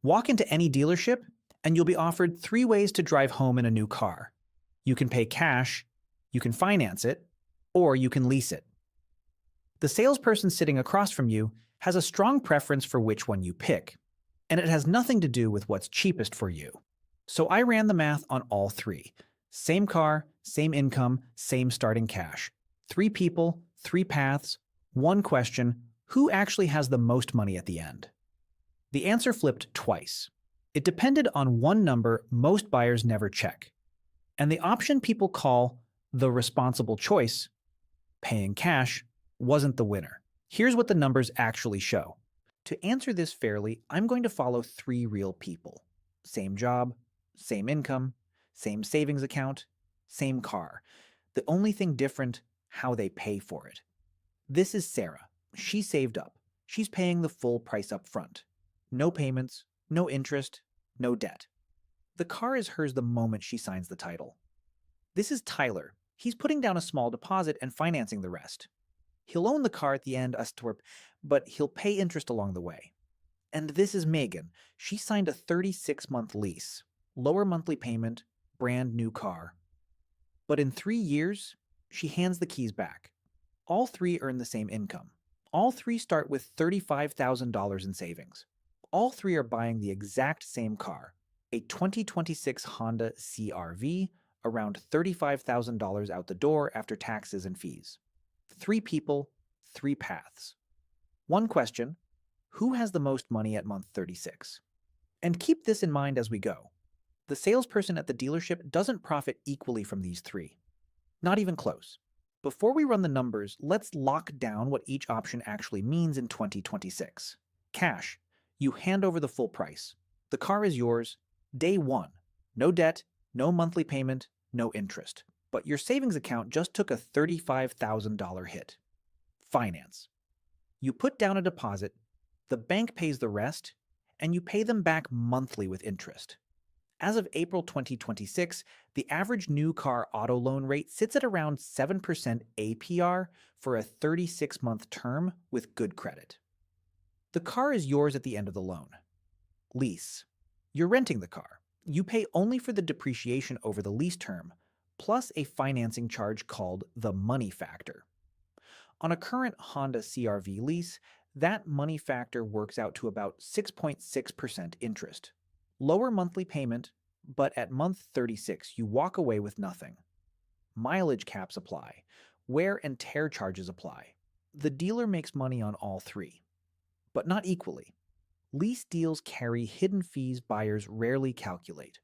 Walk into any dealership, and you'll be offered three ways to drive home in a new car. You can pay cash, you can finance it, or you can lease it. The salesperson sitting across from you has a strong preference for which one you pick, and it has nothing to do with what's cheapest for you. So I ran the math on all three. Same car, same income, same starting cash. Three people, three paths, one question: who actually has the most money at the end? The answer flipped twice. It depended on one number most buyers never check, and the option people call the responsible choice, paying cash, wasn't the winner. Here's what the numbers actually show. To answer this fairly, I'm going to follow three real people. Same job, same income, same savings account, same car. The only thing different, how they pay for it. This is Sarah. She saved up. She's paying the full price up front. No payments, no interest, no debt. The car is hers the moment she signs the title. This is Tyler. He's putting down a small deposit and financing the rest. He'll own the car at the end, but he'll pay interest along the way. And this is Megan. She signed a 36-month lease, lower monthly payment, brand new car. But in 3 years, she hands the keys back. All three earn the same income. All three start with $35,000 in savings. All three are buying the exact same car, a 2026 Honda CR-V, around $35,000 out the door after taxes and fees. Three people, three paths. One question: who has the most money at month 36? And keep this in mind as we go. The salesperson at the dealership doesn't profit equally from these three. Not even close. Before we run the numbers, let's lock down what each option actually means in 2026. Cash. You hand over the full price. The car is yours. Day one. No debt, no monthly payment, no interest. But your savings account just took a $35,000 hit. Finance. You put down a deposit, the bank pays the rest, and you pay them back monthly with interest. As of April 2026, the average new car auto loan rate sits at around 7% APR for a 36-month term with good credit. The car is yours at the end of the loan. Lease. You're renting the car. You pay only for the depreciation over the lease term, plus a financing charge called the money factor. On a current Honda CR-V lease, that money factor works out to about 6.6% interest. Lower monthly payment, but at month 36 you walk away with nothing. Mileage caps apply. Wear and tear charges apply. The dealer makes money on all three, but not equally. Lease deals carry hidden fees buyers rarely calculate.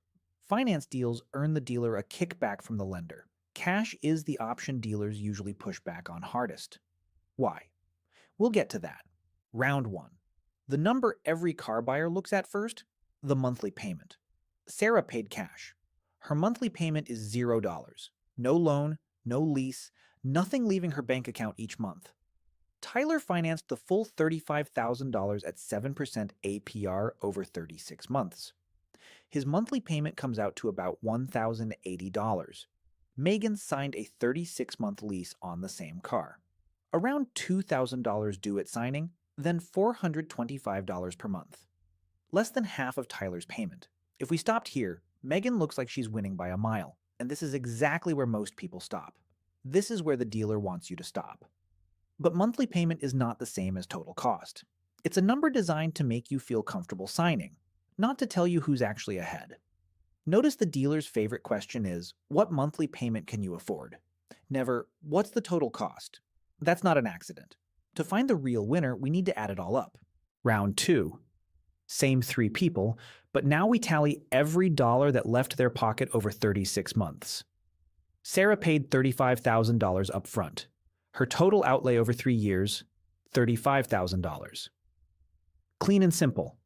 Finance deals earn the dealer a kickback from the lender. Cash is the option dealers usually push back on hardest. Why? We'll get to that. Round 1. The number every car buyer looks at first: the monthly payment. Sarah paid cash. Her monthly payment is $0. No loan, no lease, nothing leaving her bank account each month. Tyler financed the full $35,000 at 7% APR over 36 months. His monthly payment comes out to about $1,080. Megan signed a 36-month lease on the same car. Around $2,000 due at signing, then $425 per month. Less than half of Tyler's payment. If we stopped here, Megan looks like she's winning by a mile, and this is exactly where most people stop. This is where the dealer wants you to stop. But monthly payment is not the same as total cost. It's a number designed to make you feel comfortable signing, not to tell you who's actually ahead. Notice the dealer's favorite question is, what monthly payment can you afford? Never, what's the total cost? That's not an accident. To find the real winner, we need to add it all up. Round 2. Same three people, but now we tally every dollar that left their pocket over 36 months. Sarah paid $35,000 up front. Her total outlay over 3 years, $35,000. Clean and simple.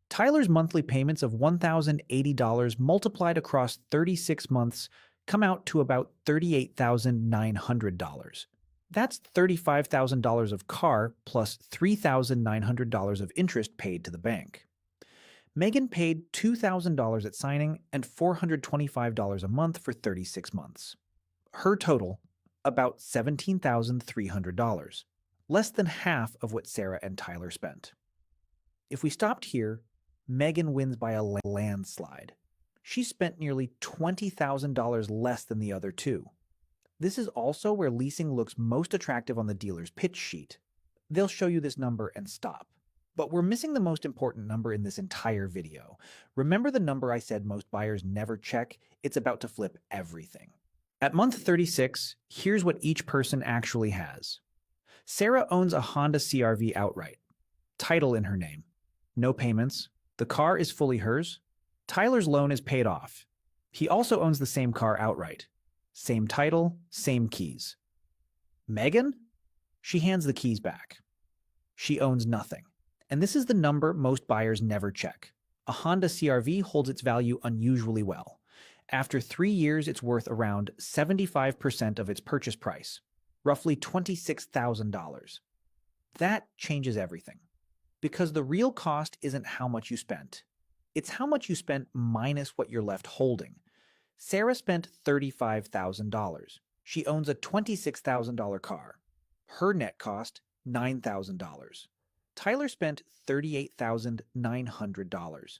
Tyler's monthly payments of $1,080 multiplied across 36 months come out to about $38,900. That's $35,000 of car plus $3,900 of interest paid to the bank. Megan paid $2,000 at signing and $425 a month for 36 months. Her total, about $17,300, less than half of what Sarah and Tyler spent. If we stopped here, Megan wins by a landslide. She spent nearly $20,000 less than the other two. This is also where leasing looks most attractive on the dealer's pitch sheet. They'll show you this number and stop. But we're missing the most important number in this entire video. Remember the number I said most buyers never check? It's about to flip everything. At month 36, here's what each person actually has. Sarah owns a Honda CR-V outright. Title in her name. No payments. The car is fully hers. Tyler's loan is paid off. He also owns the same car outright. Same title, same keys. Megan? She hands the keys back. She owns nothing. And this is the number most buyers never check. A Honda CR-V holds its value unusually well. After 3 years, it's worth around 75% of its purchase price, roughly $26,000. That changes everything. Because the real cost isn't how much you spent. It's how much you spent minus what you're left holding. Sarah spent $35,000. She owns a $26,000 car. Her net cost, $9,000. Tyler spent $38,900.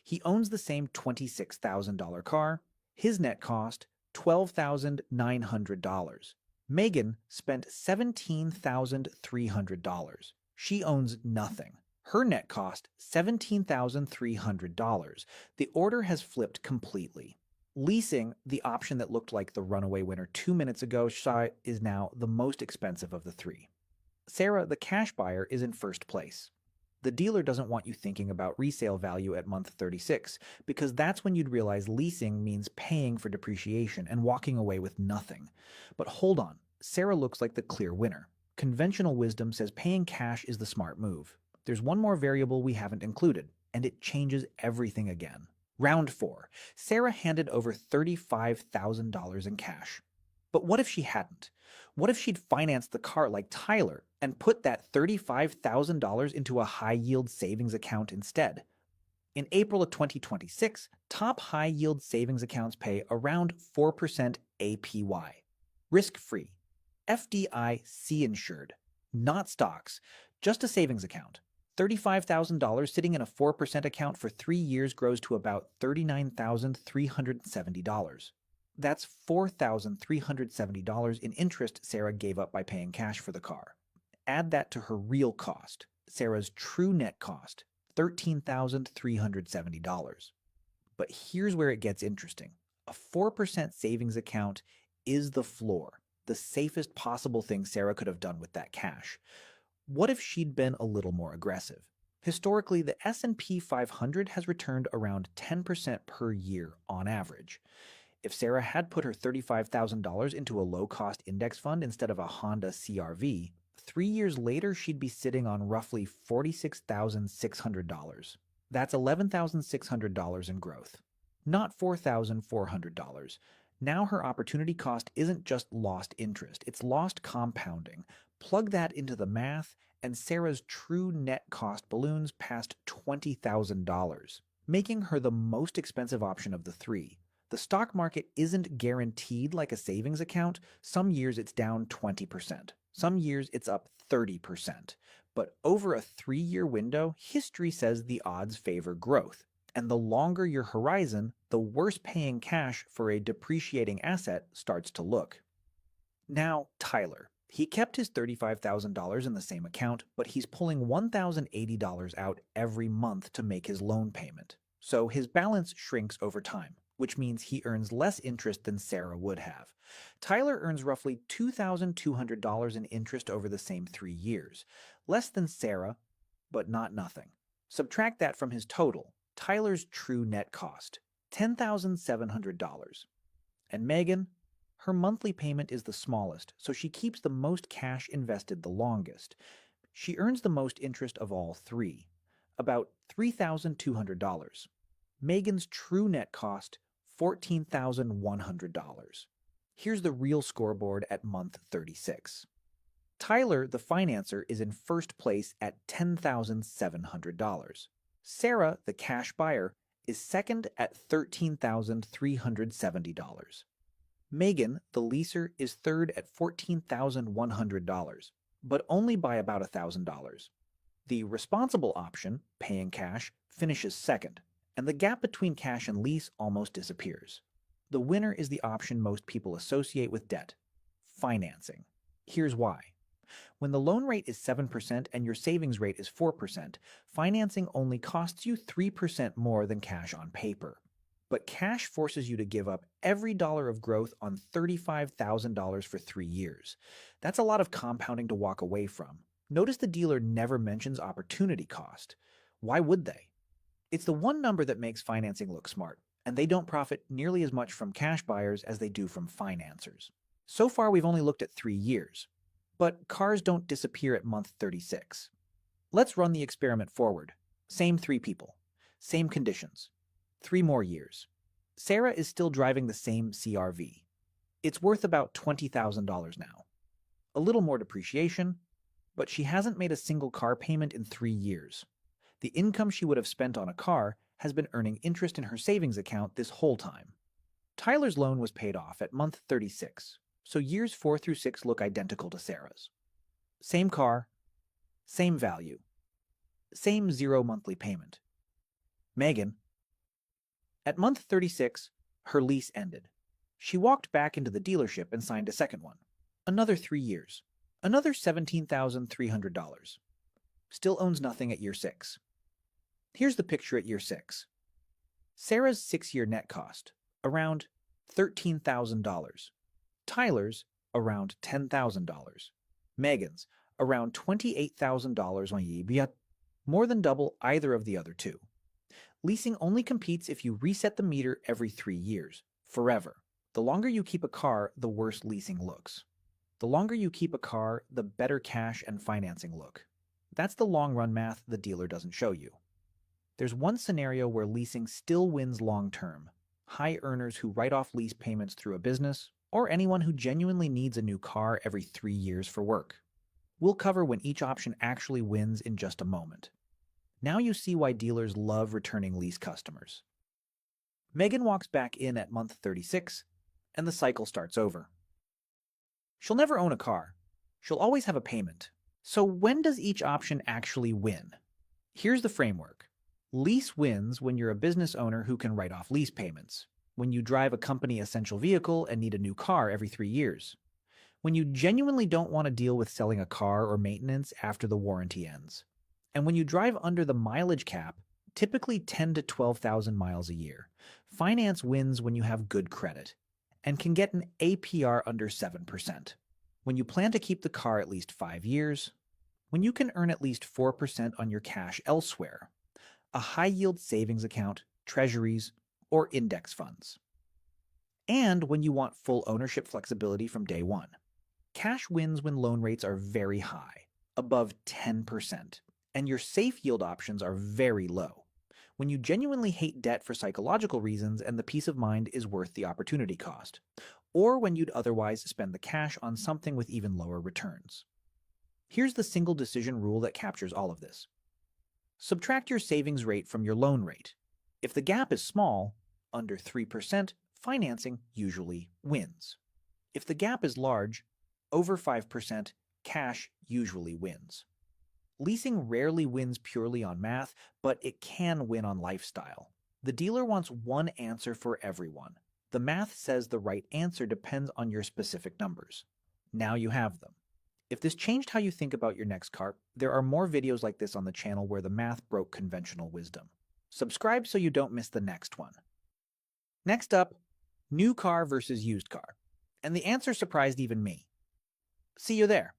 He owns the same $26,000 car. His net cost, $12,900. Megan spent $17,300. She owns nothing. Her net cost, $17,300. The order has flipped completely. Leasing, the option that looked like the runaway winner 2 minutes ago, is now the most expensive of the three. Sarah, the cash buyer, is in first place. The dealer doesn't want you thinking about resale value at month 36, because that's when you'd realize leasing means paying for depreciation and walking away with nothing. But hold on, Sarah looks like the clear winner. Conventional wisdom says paying cash is the smart move. There's one more variable we haven't included, and it changes everything again. Round 4. Sarah handed over $35,000 in cash. But what if she hadn't? What if she'd financed the car like Tyler and put that $35,000 into a high-yield savings account instead? In April of 2026, top high-yield savings accounts pay around 4% APY. Risk-free. FDIC insured. Not stocks, just a savings account. $35,000 sitting in a 4% account for 3 years grows to about $39,370. That's $4,370 in interest Sarah gave up by paying cash for the car. Add that to her real cost, Sarah's true net cost, $13,370. But here's where it gets interesting. A 4% savings account is the floor, the safest possible thing Sarah could have done with that cash. What if she'd been a little more aggressive? Historically, the S&P 500 has returned around 10% per year on average. If Sarah had put her $35,000 into a low-cost index fund instead of a Honda CR-V, 3 years later she'd be sitting on roughly $46,600. That's $11,600 in growth, not $4,400. Now her opportunity cost isn't just lost interest, it's lost compounding. Plug that into the math, and Sarah's true net cost balloons past $20,000, making her the most expensive option of the three. The stock market isn't guaranteed like a savings account. Some years it's down 20%. Some years it's up 30%. But over a 3-year window, history says the odds favor growth. And the longer your horizon, the worse paying cash for a depreciating asset starts to look. Now, Tyler. He kept his $35,000 in the same account, but he's pulling $1,080 out every month to make his loan payment. So his balance shrinks over time, which means he earns less interest than Sarah would have. Tyler earns roughly $2,200 in interest over the same 3 years. Less than Sarah, but not nothing. Subtract that from his total, Tyler's true net cost, $10,700. And Megan? Her monthly payment is the smallest, so she keeps the most cash invested the longest. She earns the most interest of all three, about $3,200. Megan's true net cost, $14,100. Here's the real scoreboard at month 36. Tyler, the financer, is in first place at $10,700. Sarah, the cash buyer, is second at $13,370. Megan, the leaser, is third at $14,100, but only by about $1,000. The responsible option, paying cash, finishes second, and the gap between cash and lease almost disappears. The winner is the option most people associate with debt: financing. Here's why. When the loan rate is 7% and your savings rate is 4%, financing only costs you 3% more than cash on paper. But cash forces you to give up every dollar of growth on $35,000 for 3 years. That's a lot of compounding to walk away from. Notice the dealer never mentions opportunity cost. Why would they? It's the one number that makes financing look smart, and they don't profit nearly as much from cash buyers as they do from financers. So far, we've only looked at 3 years. But cars don't disappear at month 36. Let's run the experiment forward. Same 3 people. Same conditions. 3 more years. Sarah is still driving the same CRV. It's worth about $20,000 now. A little more depreciation, but she hasn't made a single car payment in 3 years. The income she would have spent on a car has been earning interest in her savings account this whole time. Tyler's loan was paid off at month 36, so years 4 through 6 look identical to Sarah's. Same car, same value, same 0 monthly payment. Megan. At month 36, her lease ended. She walked back into the dealership and signed a second one. Another 3 years. Another $17,300. Still owns nothing at year 6. Here's the picture at year 6. Sarah's 6-year net cost, around $13,000. Tyler's, around $10,000. Megan's, around $28,000 on year, more than double either of the other two. Leasing only competes if you reset the meter every 3 years, forever. The longer you keep a car, the worse leasing looks. The longer you keep a car, the better cash and financing look. That's the long-run math the dealer doesn't show you. There's one scenario where leasing still wins long-term: high earners who write off lease payments through a business, or anyone who genuinely needs a new car every 3 years for work. We'll cover when each option actually wins in just a moment. Now you see why dealers love returning lease customers. Megan walks back in at month 36, and the cycle starts over. She'll never own a car. She'll always have a payment. So when does each option actually win? Here's the framework. Lease wins when you're a business owner who can write off lease payments, when you drive a company essential vehicle and need a new car every 3 years, when you genuinely don't want to deal with selling a car or maintenance after the warranty ends, and when you drive under the mileage cap, typically 10 to 12,000 miles a year. Finance wins when you have good credit and can get an APR under 7%, when you plan to keep the car at least 5 years, when you can earn at least 4% on your cash elsewhere, a high-yield savings account, treasuries, or index funds, and when you want full ownership flexibility from day one. Cash wins when loan rates are very high, above 10%, and your safe yield options are very low, when you genuinely hate debt for psychological reasons and the peace of mind is worth the opportunity cost, or when you'd otherwise spend the cash on something with even lower returns. Here's the single decision rule that captures all of this. Subtract your savings rate from your loan rate. If the gap is small, under 3%, financing usually wins. If the gap is large, over 5%, cash usually wins. Leasing rarely wins purely on math, but it can win on lifestyle. The dealer wants one answer for everyone. The math says the right answer depends on your specific numbers. Now you have them. If this changed how you think about your next car, there are more videos like this on the channel where the math broke conventional wisdom. Subscribe so you don't miss the next one. Next up, new car versus used car. And the answer surprised even me. See you there.